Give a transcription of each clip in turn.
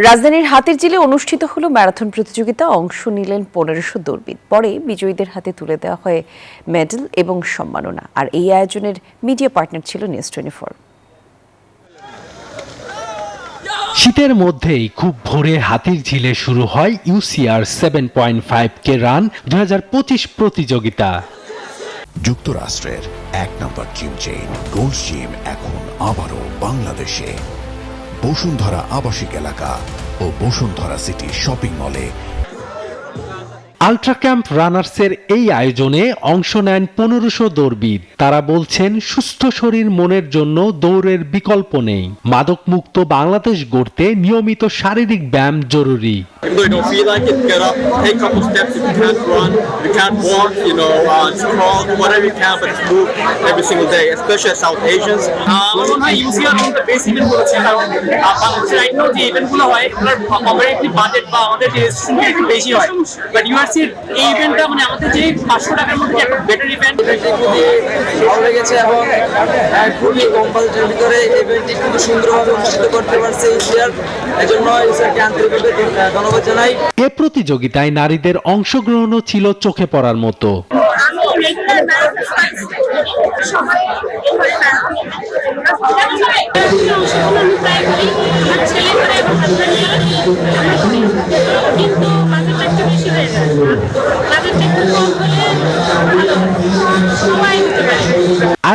রাজধানীর হাতিরঝিলে অনুষ্ঠিত হলো ম্যারাথন প্রতিযোগিতা। অংশ নিলেন ১৫০০ দৌড়বিদ। পরে বিজয়ীদের হাতে তুলে দেওয়া হয় মেডেল এবং সম্মাননা। আর এই আয়োজনের মিডিয়া পার্টনার ছিল নিউজ 24। শীতের মধ্যেই খুব ভোরে হাতিরঝিলে শুরু হয় UCR 7.5K রান 2025 প্রতিযোগিতা। যুক্তরাষ্ট্রের এক নম্বর জিম চেইন গোল্ড জিম এখন আবারও বাংলাদেশে। বসুন্ধরা আবাসিক এলাকা ও বসুন্ধরা সিটি শপিং মলে আল্ট্রা ক্যাম্প রানার্সের এই আয়োজনে অংশ নেন ১৫০০ দৌড়বিদ। তারা বলছেন, সুস্থ শরীর মনের জন্য দৌড়ের বিকল্প নেই। মাদকমুক্ত বাংলাদেশ গড়তে নিয়মিত শারীরিক ব্যায়াম জরুরি। Even though you don't feel like it, get up, take a couple steps. If you can't run, if you can't walk, just crawl, do whatever you can, but just move every single day, especially as South Asians. আমার মনে হয় UCR আমাদের base event গুলো ছিল। বাংলাদেশের right now যে event গুলো হয়, এগুলোর অপারেটিভ বাজেট বা আমাদের যে রেজিস্ট্রেশন একটু বেশি হয়। বাট ইউআরসির এই ইভেন্টটা মানে আমাদের যে ৫০০ টাকার মধ্যে একটা বেটার ইভেন্ট। খুবই ভালো লেগেছে এবং খুবই কম বাজেটের ভিতরে ইভেন্টটি খুব সুন্দরভাবে অনুষ্ঠিত করতে পারছে UCR। এজন্য UCRকে আন্তরিকভাবে ধন্যবাদ জানাই। এ প্রতিযোগিতায় নারীদের অংশগ্রহণও ছিল চোখে পড়ার মতো।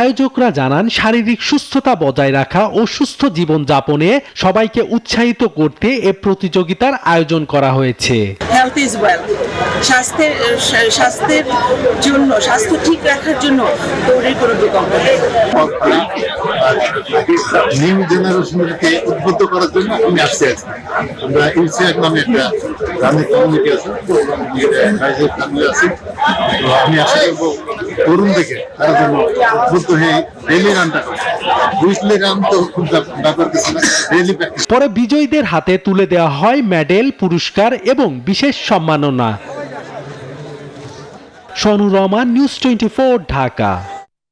আয়োজকরা জানান, শারীরিক সুস্থতা বজায় রাখা ও সুস্থ জীবনযাপনে সবাইকে উৎসাহিত করতে এ প্রতিযোগিতার আয়োজন করা হয়েছে। Health is wealth. স্বাস্থ্যের জন্য, স্বাস্থ্য ঠিক রাখার জন্য দৌড়ের কোনো বিকল্প নেই। নিউ জেনারেশনকে উদ্বুদ্ধ করার জন্য আমি আসছি। আমরা UCR নামে একটা রানিং কমিউনিটি আছে, ফ্যামিলি আছে। তো আমি আশা করবো তরুণ দেখে তারা যেন উদ্বুদ্ধ হয়ে ডেইলি রানটা করে। উইকলি রান তো খুব ব্যাপার কিছু না, ডেইলি প্র্যাকটিস। পরে বিজয়ীদের হাতে তুলে দেওয়া হয় মেডেল, পুরস্কার এবং বিশেষ সম্মাননা। শনুর রহমান, নিউজ 24, ঢাকা।